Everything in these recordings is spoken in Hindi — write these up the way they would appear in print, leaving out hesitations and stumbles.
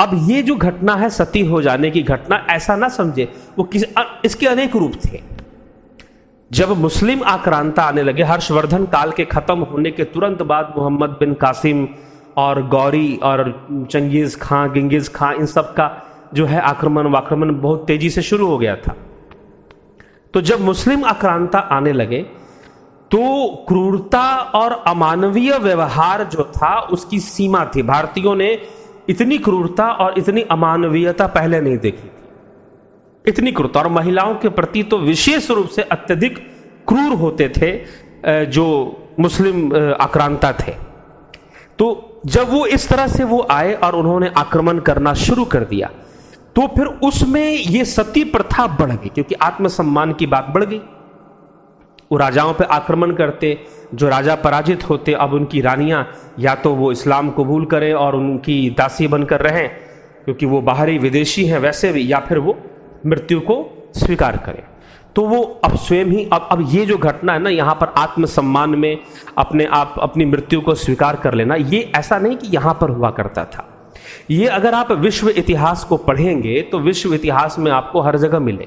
अब ये जो घटना है सती हो जाने की घटना, ऐसा ना समझे वो इसके अनेक रूप थे। जब मुस्लिम आक्रांता आने लगे, हर्षवर्धन काल के खत्म होने के तुरंत बाद मोहम्मद बिन कासिम और गौरी और चंगेज खां, गिंगिस खां, इन सब का जो है आक्रमण बहुत तेजी से शुरू हो गया था। तो जब मुस्लिम आक्रांता आने लगे तो क्रूरता और अमानवीय व्यवहार जो था उसकी सीमा थी। भारतीयों ने इतनी क्रूरता और इतनी अमानवीयता पहले नहीं देखी थी, इतनी क्रूरता। और महिलाओं के प्रति तो विशेष रूप से अत्यधिक क्रूर होते थे जो मुस्लिम आक्रांता थे। तो जब वो इस तरह से वो आए और उन्होंने आक्रमण करना शुरू कर दिया, तो फिर उसमें ये सती प्रथा बढ़ गई, क्योंकि आत्मसम्मान की बात बढ़ गई। वो राजाओं पे आक्रमण करते, जो राजा पराजित होते, अब उनकी रानियां या तो वो इस्लाम कबूल करें और उनकी दासी बनकर रहें क्योंकि वो बाहरी विदेशी हैं वैसे भी, या फिर वो मृत्यु को स्वीकार करें। तो वो अब स्वयं ही अब ये जो घटना है ना, यहाँ पर आत्मसम्मान में अपने आप अपनी मृत्यु को स्वीकार कर लेना, ये ऐसा नहीं कि यहाँ पर हुआ करता था। ये अगर आप विश्व इतिहास को पढ़ेंगे तो विश्व इतिहास में आपको हर जगह मिले।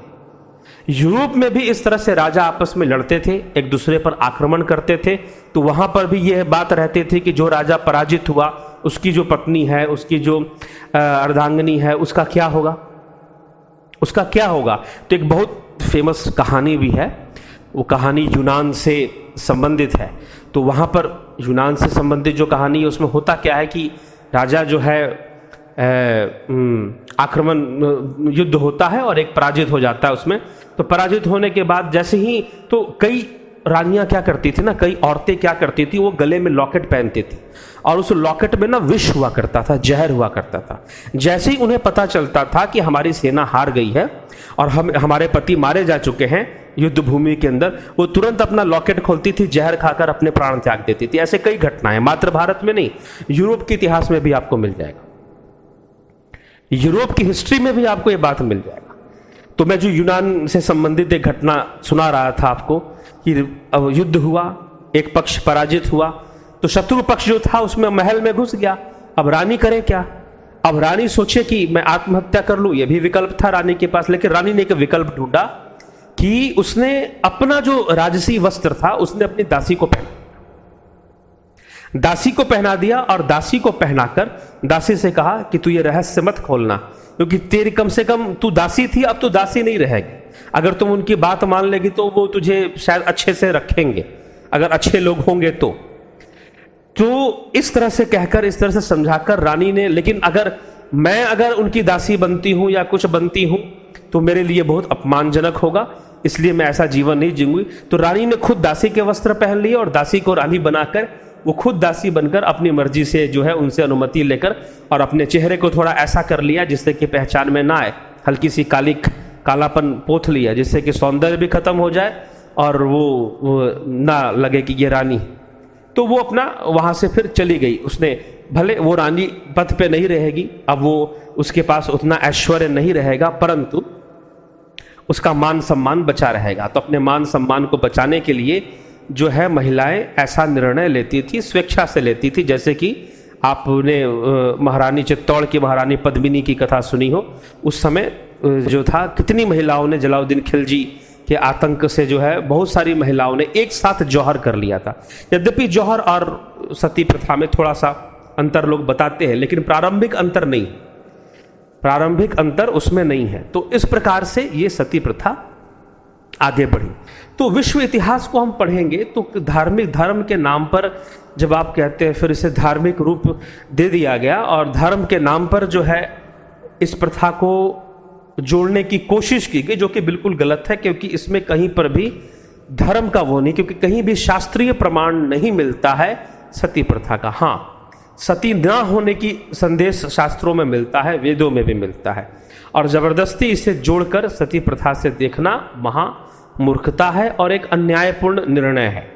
यूरोप में भी इस तरह से राजा आपस में लड़ते थे, एक दूसरे पर आक्रमण करते थे, तो वहां पर भी यह बात रहती थी कि जो राजा पराजित हुआ उसकी जो पत्नी है, उसकी जो अर्धांगिनी है, उसका क्या होगा, उसका क्या होगा। तो एक बहुत फेमस कहानी भी है, वो कहानी यूनान से संबंधित है। तो वहां पर यूनान से संबंधित जो कहानी है उसमें होता क्या है कि राजा जो है आक्रमण युद्ध होता है और एक पराजित हो जाता है उसमें। तो पराजित होने के बाद जैसे ही, तो कई रानियां क्या करती थी ना, कई औरतें क्या करती थी, वो गले में लॉकेट पहनती थी और उस लॉकेट में ना विष हुआ करता था, जहर हुआ करता था। जैसे ही उन्हें पता चलता था कि हमारी सेना हार गई है और हमारे पति मारे जा चुके हैं युद्ध भूमि के अंदर, वो तुरंत अपना लॉकेट खोलती थी, जहर खाकर अपने प्राण त्याग देती थी। ऐसे कई घटनाएं, मात्र भारत में नहीं, यूरोप के इतिहास में भी आपको मिल जाएगा, यूरोप की हिस्ट्री में भी आपको ये बात मिल जाएगा। तो मैं जो यूनान से संबंधित एक घटना सुना रहा था आपको कि युद्ध हुआ, एक पक्ष पराजित हुआ, तो शत्रु पक्ष जो था उसमें महल में घुस गया। अब रानी करे क्या? अब रानी सोचे कि मैं आत्महत्या कर लूं, यह भी विकल्प था रानी के पास। लेकिन रानी ने एक विकल्प ढूंढा कि उसने अपना जो राजसी वस्त्र था उसने अपनी दासी को पहना दिया और दासी को पहनाकर दासी से कहा कि तू ये रहस्य मत खोलना, क्योंकि तेरी कम से कम तू दासी थी, अब तू दासी नहीं रहेगी। अगर तुम उनकी बात मान लेगी तो वो तुझे शायद अच्छे से रखेंगे, अगर अच्छे लोग होंगे तो इस तरह से कहकर, इस तरह से समझाकर रानी ने, लेकिन अगर उनकी दासी बनती हूं या कुछ बनती हूं तो मेरे लिए बहुत अपमानजनक होगा, इसलिए मैं ऐसा जीवन नहीं जीऊंगी। तो रानी ने खुद दासी के वस्त्र पहन लिए और दासी को रानी बनाकर वो खुद दासी बनकर अपनी मर्जी से जो है उनसे अनुमति लेकर और अपने चेहरे को थोड़ा ऐसा कर लिया जिससे कि पहचान में ना आए, हल्की सी कालापन पोत लिया जिससे कि सौंदर्य भी खत्म हो जाए और वो ना लगे कि ये रानी। तो वो अपना वहां से फिर चली गई। उसने, भले वो रानी पद पे नहीं रहेगी, अब वो उसके पास उतना ऐश्वर्य नहीं रहेगा, परंतु उसका मान सम्मान बचा रहेगा। तो अपने मान सम्मान को बचाने के लिए जो है महिलाएं ऐसा निर्णय लेती थी, स्वेच्छा से लेती थी। जैसे कि आपने महारानी चित्तौड़ की महारानी पद्मिनी की कथा सुनी हो, उस समय जो था कितनी महिलाओं ने जलालुद्दीन खिलजी के आतंक से जो है बहुत सारी महिलाओं ने एक साथ जौहर कर लिया था। यद्यपि जौहर और सती प्रथा में थोड़ा सा अंतर लोग बताते हैं, लेकिन प्रारंभिक अंतर नहीं, प्रारंभिक अंतर उसमें नहीं है। तो इस प्रकार से ये सती प्रथा आगे बढ़ी। तो विश्व इतिहास को हम पढ़ेंगे तो धार्मिक, धर्म के नाम पर जब आप कहते हैं, फिर इसे धार्मिक रूप दे दिया गया और धर्म के नाम पर जो है इस प्रथा को जोड़ने की कोशिश की गई, जो कि बिल्कुल गलत है, क्योंकि इसमें कहीं पर भी धर्म का वो नहीं, क्योंकि कहीं भी शास्त्रीय प्रमाण नहीं मिलता है सती प्रथा का। हाँ, सती न होने की संदेश शास्त्रों में मिलता है, वेदों में भी मिलता है, और जबरदस्ती इसे जोड़कर सती प्रथा से देखना महा मूर्खता है और एक अन्यायपूर्ण निर्णय है,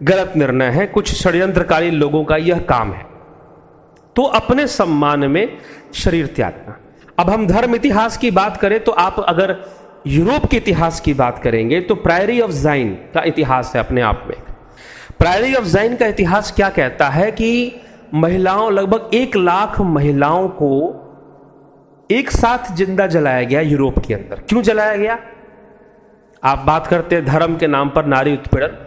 गलत निर्णय है। कुछ षड्यंत्रकारी लोगों का यह काम है। तो अपने सम्मान में शरीर त्यागना। अब हम धर्म इतिहास की बात करें तो आप अगर यूरोप के इतिहास की बात करेंगे तो प्रायरी ऑफ ज़ाइन का इतिहास है अपने आप में। प्रायरी ऑफ ज़ाइन का इतिहास क्या कहता है कि महिलाओं, लगभग 1 लाख महिलाओं को एक साथ जिंदा जलाया गया यूरोप के अंदर। क्यों जलाया गया? आप बात करते हैं धर्म के नाम पर नारी उत्पीड़न।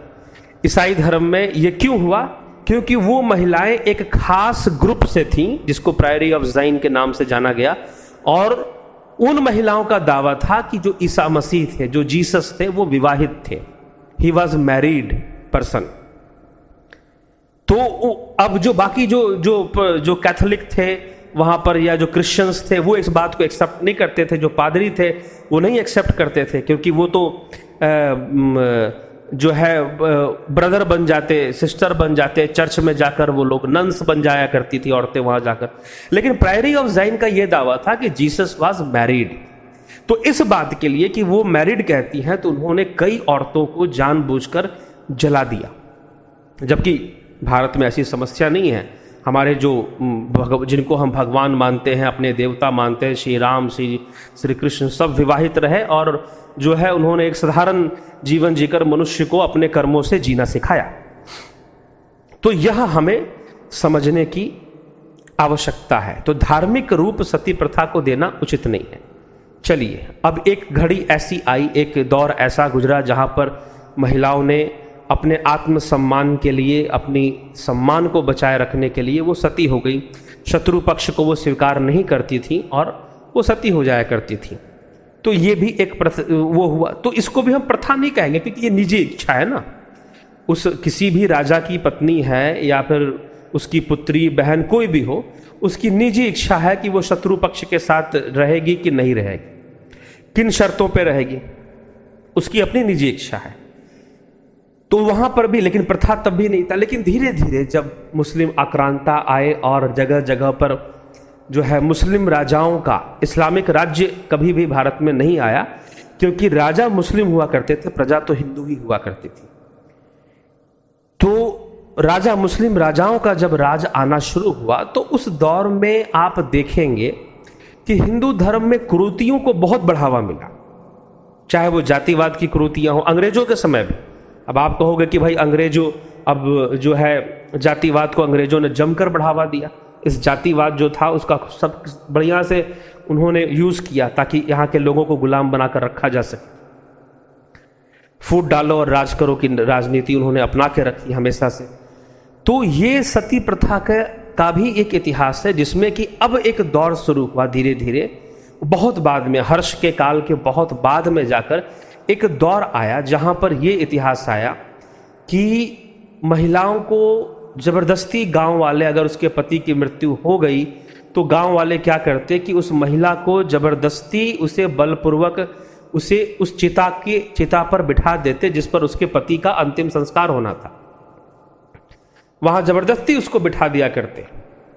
ईसाई धर्म में यह क्यों हुआ? क्योंकि वो महिलाएं एक खास ग्रुप से थीं जिसको प्रायरी ऑफ ज़ाइन के नाम से जाना गया, और उन महिलाओं का दावा था कि जो ईसा मसीह थे, जो जीसस थे, वो विवाहित थे। He was married person. तो अब जो बाकी जो जो जो कैथोलिक थे वहां पर, या जो क्रिश्चियंस थे, वो इस बात को एक्सेप्ट नहीं करते थे। जो पादरी थे वो नहीं एक्सेप्ट करते थे, क्योंकि वो तो जो है ब्रदर बन जाते, सिस्टर बन जाते, चर्च में जाकर वो लोग नन्स बन जाया करती थी औरतें वहां जाकर। लेकिन प्रायरी ऑफ ज़ाइन का ये दावा था कि जीसस वाज मैरिड। तो इस बात के लिए कि वो मैरिड कहती हैं, तो उन्होंने कई औरतों को जानबूझकर जला दिया। जबकि भारत में ऐसी समस्या नहीं है। हमारे जो जिनको हम भगवान मानते हैं, अपने देवता मानते हैं, श्री राम, श्री कृष्ण, सब विवाहित रहे, और जो है उन्होंने एक साधारण जीवन जीकर मनुष्य को अपने कर्मों से जीना सिखाया। तो यह हमें समझने की आवश्यकता है। तो धार्मिक रूप सती प्रथा को देना उचित नहीं है। चलिए, अब एक घड़ी ऐसी आई, एक दौर ऐसा गुजरा जहां पर महिलाओं ने अपने आत्मसम्मान के लिए, अपनी सम्मान को बचाए रखने के लिए वो सती हो गई। शत्रु पक्ष को वो स्वीकार नहीं करती थी और वो सती हो जाया करती थी। तो ये भी एक वो हुआ। तो इसको भी हम प्रथा नहीं कहेंगे, क्योंकि ये निजी इच्छा है ना। उस किसी भी राजा की पत्नी है या फिर उसकी पुत्री, बहन, कोई भी हो, उसकी निजी इच्छा है कि वो शत्रु पक्ष के साथ रहेगी कि नहीं रहेगी, किन शर्तों पे रहेगी, उसकी अपनी निजी इच्छा है। तो वहां पर भी, लेकिन प्रथा तब भी नहीं था। लेकिन धीरे धीरे जब मुस्लिम आक्रांता आए और जगह जगह पर जो है मुस्लिम राजाओं का, इस्लामिक राज्य कभी भी भारत में नहीं आया, क्योंकि राजा मुस्लिम हुआ करते थे, प्रजा तो हिंदू ही हुआ करती थी। तो राजा, मुस्लिम राजाओं का जब राज आना शुरू हुआ, तो उस दौर में आप देखेंगे कि हिंदू धर्म में कुरीतियों को बहुत बढ़ावा मिला, चाहे वो जातिवाद की कुरीतियां हो। अंग्रेजों के समय भी, अब आप कहोगे कि भाई अंग्रेजों, अब जो है जातिवाद को अंग्रेजों ने जमकर बढ़ावा दिया। इस जातिवाद जो था उसका सब बढ़िया से उन्होंने यूज किया ताकि यहाँ के लोगों को गुलाम बनाकर रखा जा सके। फूट डालो और राज करो की राजनीति उन्होंने अपना के रखी हमेशा से। तो ये सती प्रथा का भी एक इतिहास है, जिसमें कि अब एक दौर शुरू हुआ धीरे धीरे, बहुत बाद में, हर्ष के काल के बहुत बाद में जाकर एक दौर आया जहां पर यह इतिहास आया कि महिलाओं को जबरदस्ती, गांव वाले, अगर उसके पति की मृत्यु हो गई तो गांव वाले क्या करते कि उस महिला को जबरदस्ती, उसे बलपूर्वक उसे उस चिता पर बिठा देते जिस पर उसके पति का अंतिम संस्कार होना था। वहां जबरदस्ती उसको बिठा दिया करते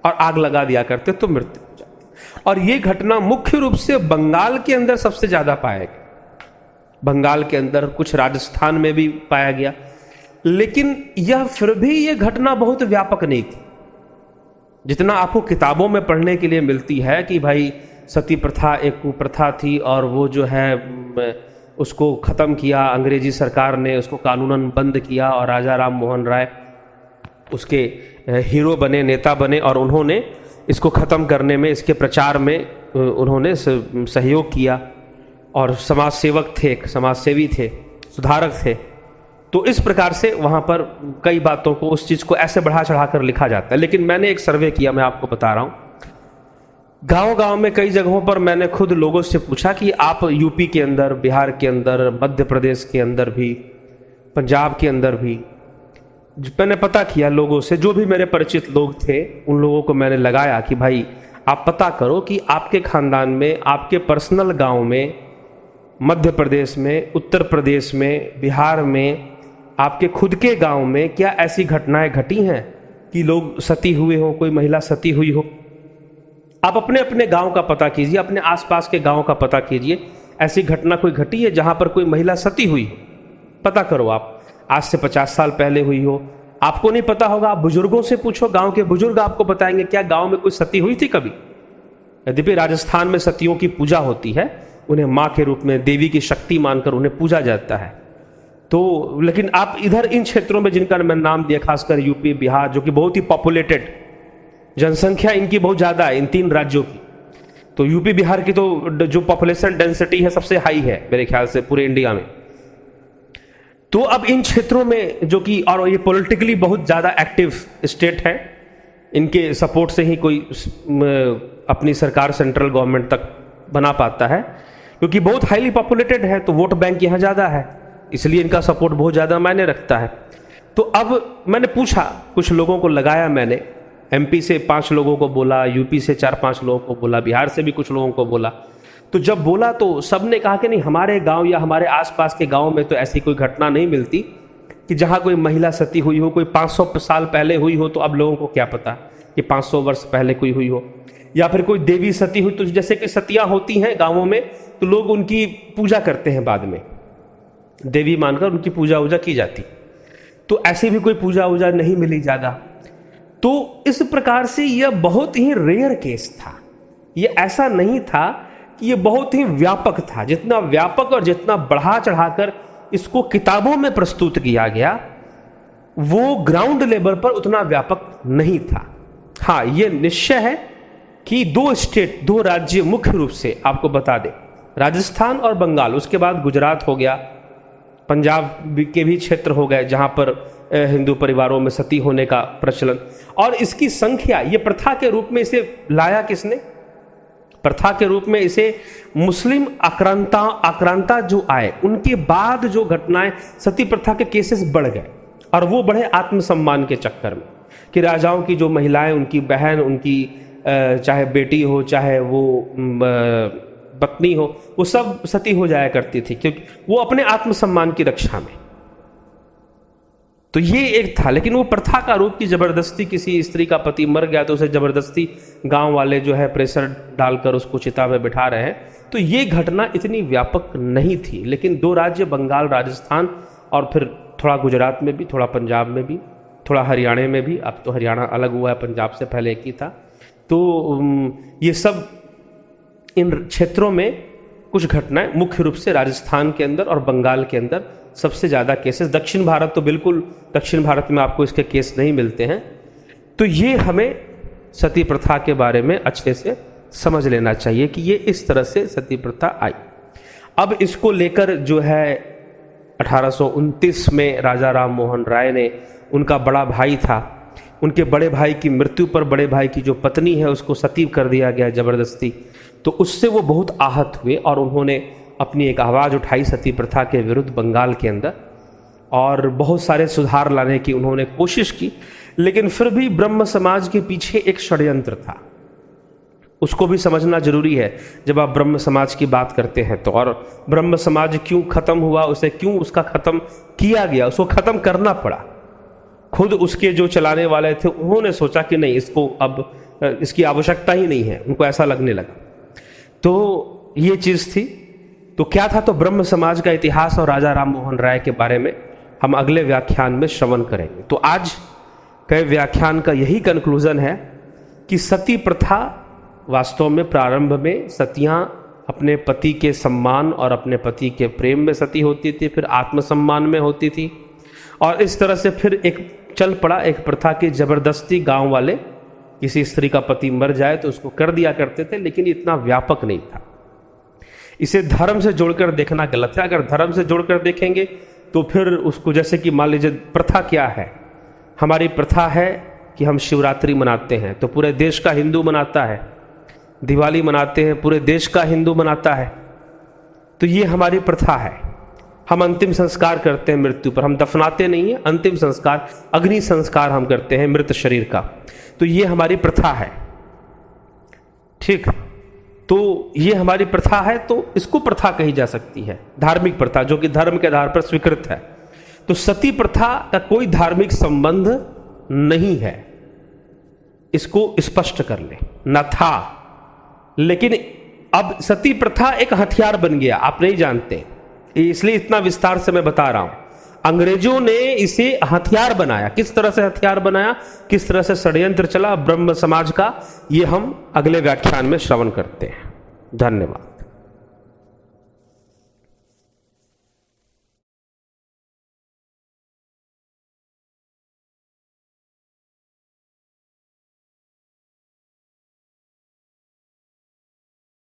और आग लगा दिया करते, तो मृत्यु हो जाती। और यह घटना मुख्य रूप से बंगाल के अंदर सबसे ज्यादा पाया गया। बंगाल के अंदर, कुछ राजस्थान में भी पाया गया, लेकिन यह फिर भी यह घटना बहुत व्यापक नहीं थी। जितना आपको किताबों में पढ़ने के लिए मिलती है कि भाई सती प्रथा एक कुप्रथा थी और वो जो है उसको ख़त्म किया, अंग्रेजी सरकार ने उसको कानूनन बंद किया और राजा राम मोहन राय उसके हीरो बने, नेता बने, और उन्होंने इसको ख़त्म करने में, इसके प्रचार में उन्होंने सहयोग किया, और समाज सेवक थे, समाजसेवी थे, सुधारक थे। तो इस प्रकार से वहाँ पर कई बातों को, उस चीज़ को ऐसे बढ़ा चढ़ा कर लिखा जाता है। लेकिन मैंने एक सर्वे किया, मैं आपको बता रहा हूँ, गांव गांव में कई जगहों पर मैंने खुद लोगों से पूछा कि आप यूपी के अंदर, बिहार के अंदर, मध्य प्रदेश के अंदर भी, पंजाब के अंदर भी, मैंने पता किया लोगों से, जो भी मेरे परिचित लोग थे उन लोगों को मैंने लगाया कि भाई आप पता करो कि आपके खानदान में, आपके पर्सनल गांव में, मध्य प्रदेश में, उत्तर प्रदेश में, बिहार में, आपके खुद के गांव में क्या ऐसी घटनाएं घटी हैं कि लोग सती हुए हो, कोई महिला सती हुई हो। आप अपने अपने गांव का पता कीजिए, अपने आसपास के गांव का पता कीजिए, ऐसी घटना कोई घटी है जहां पर कोई महिला सती हुई हो। पता करो आप, आज से 50 साल पहले हुई हो। आपको नहीं पता होगा, आप बुजुर्गों से पूछो, गांव के बुजुर्ग आपको बताएंगे क्या गांव में कोई सती हुई थी कभी। यद्यपि राजस्थान में सतियों की पूजा होती है, उन्हें माँ के रूप में, देवी की शक्ति मानकर उन्हें पूजा जाता है। तो लेकिन आप इधर इन क्षेत्रों में जिनका मैंने नाम दिया, खासकर यूपी, बिहार, जो कि बहुत ही पॉपुलेटेड, जनसंख्या इनकी बहुत ज़्यादा है, इन 3 राज्यों की, तो यूपी बिहार की तो जो पॉपुलेशन डेंसिटी है सबसे हाई है मेरे ख्याल से पूरे इंडिया में। तो अब इन क्षेत्रों में जो कि, और ये पॉलिटिकली बहुत ज़्यादा एक्टिव स्टेट है, इनके सपोर्ट से ही कोई अपनी सरकार सेंट्रल गवर्नमेंट तक बना पाता है, क्योंकि बहुत हाईली पॉपुलेटेड है तो वोट बैंक यहाँ ज़्यादा है, इसलिए इनका सपोर्ट बहुत ज़्यादा मायने रखता है। तो अब मैंने पूछा, कुछ लोगों को लगाया मैंने, एमपी से 5 लोगों को बोला, यूपी से 4-5 लोगों को बोला, बिहार से भी कुछ लोगों को बोला। तो जब बोला तो सबने कहा कि नहीं, हमारे गांव या हमारे आसपास के गांव में तो ऐसी कोई घटना नहीं मिलती कि जहां कोई महिला सती हुई हो, कोई 500 साल पहले हुई हो तो अब लोगों को क्या पता कि 500 वर्ष पहले कोई हुई हो, या फिर कोई देवी सती हुई। तो जैसे कि सतियां होती हैं गाँवों में तो लोग उनकी पूजा करते हैं, बाद में देवी मानकर उनकी पूजा वूजा की जाती। तो ऐसी भी कोई पूजा वूजा नहीं मिली ज़्यादा। तो इस प्रकार से यह बहुत ही रेयर केस था, यह ऐसा नहीं था कि यह बहुत ही व्यापक था। जितना व्यापक और जितना बढ़ा चढ़ाकर इसको किताबों में प्रस्तुत किया गया, वो ग्राउंड लेवल पर उतना व्यापक नहीं था। हाँ, यह निश्चय है कि 2 स्टेट, 2 राज्य मुख्य रूप से आपको बता दें, राजस्थान और बंगाल, उसके बाद गुजरात हो गया, पंजाब के भी क्षेत्र हो गए जहां पर हिंदू परिवारों में सती होने का प्रचलन। और इसकी संख्या, ये प्रथा के रूप में इसे लाया किसने? प्रथा के रूप में इसे मुस्लिम आक्रांता जो आए उनके बाद जो घटनाएं, सती प्रथा के केसेस बढ़ गए, और वो बढ़े आत्मसम्मान के चक्कर में कि राजाओं की जो महिलाएं, उनकी बहन, उनकी चाहे बेटी हो चाहे वो पत्नी हो, वो सब सती हो जाया करती थी, क्योंकि वो अपने आत्मसम्मान की रक्षा में। तो ये एक था, लेकिन वो प्रथा का रूप की जबरदस्ती किसी स्त्री का पति मर गया तो उसे जबरदस्ती गांव वाले जो है प्रेशर डालकर उसको चिता में बिठा रहे हैं, तो ये घटना इतनी व्यापक नहीं थी। लेकिन 2 राज्य, बंगाल, राजस्थान, और फिर थोड़ा गुजरात में भी, थोड़ा पंजाब में भी, थोड़ा हरियाणा में भी, अब तो हरियाणा अलग हुआ है, पंजाब से पहले एक ही था। तो ये सब इन क्षेत्रों में कुछ घटनाएं, मुख्य रूप से राजस्थान के अंदर और बंगाल के अंदर सबसे ज़्यादा केसेस। दक्षिण भारत तो बिल्कुल, दक्षिण भारत में आपको इसके केस नहीं मिलते हैं। तो ये हमें सती प्रथा के बारे में अच्छे से समझ लेना चाहिए कि ये इस तरह से सती प्रथा आई। अब इसको लेकर जो है 1829 में राजा राम मोहन राय ने, उनका बड़ा भाई था, उनके बड़े भाई की मृत्यु पर बड़े भाई की जो पत्नी है उसको सती कर दिया गया जबरदस्ती। तो उससे वो बहुत आहत हुए और उन्होंने अपनी एक आवाज़ उठाई सती प्रथा के विरुद्ध बंगाल के अंदर, और बहुत सारे सुधार लाने की उन्होंने कोशिश की। लेकिन फिर भी ब्रह्म समाज के पीछे एक षड्यंत्र था, उसको भी समझना जरूरी है जब आप ब्रह्म समाज की बात करते हैं तो। और ब्रह्म समाज क्यों खत्म हुआ, उसे क्यों उसका खत्म किया गया, उसको खत्म करना पड़ा। खुद उसके जो चलाने वाले थे उन्होंने सोचा कि नहीं, इसको अब इसकी आवश्यकता ही नहीं है, उनको ऐसा लगने लगा। तो ये चीज़ थी। तो क्या था? तो ब्रह्म समाज का इतिहास और राजा राम मोहन राय के बारे में हम अगले व्याख्यान में श्रवण करेंगे। तो आज के व्याख्यान का यही कंक्लूजन है कि सती प्रथा वास्तव में प्रारंभ में सतियां अपने पति के सम्मान और अपने पति के प्रेम में सती होती थी, फिर आत्मसम्मान में होती थी, और इस तरह से फिर एक चल पड़ा एक प्रथा की जबरदस्ती। गांव वाले किसी स्त्री का पति मर जाए तो उसको कर दिया करते थे, लेकिन इतना व्यापक नहीं था। इसे धर्म से जोड़कर देखना गलत है। अगर धर्म से जोड़कर देखेंगे तो फिर उसको, जैसे कि मान लीजिए प्रथा क्या है, हमारी प्रथा है कि हम शिवरात्रि मनाते हैं तो पूरे देश का हिंदू मनाता है, दिवाली मनाते हैं पूरे देश का हिंदू मनाता है, तो ये हमारी प्रथा है। हम अंतिम संस्कार करते हैं मृत्यु पर, हम दफनाते नहीं हैं, अंतिम संस्कार, अग्नि संस्कार हम करते हैं मृत शरीर का, तो ये हमारी प्रथा है। ठीक, तो ये हमारी प्रथा है, तो इसको प्रथा कही जा सकती है, धार्मिक प्रथा, जो कि धर्म के आधार पर स्वीकृत है। तो सती प्रथा का कोई धार्मिक संबंध नहीं है, इसको स्पष्ट कर ले, न था। लेकिन अब सती प्रथा एक हथियार बन गया, आप नहीं जानते, इसलिए इतना विस्तार से मैं बता रहा हूं। अंग्रेजों ने इसे हथियार बनाया। किस तरह से हथियार बनाया, किस तरह से षड्यंत्र चला ब्रह्म समाज का, ये हम अगले व्याख्यान में श्रवण करते हैं। धन्यवाद।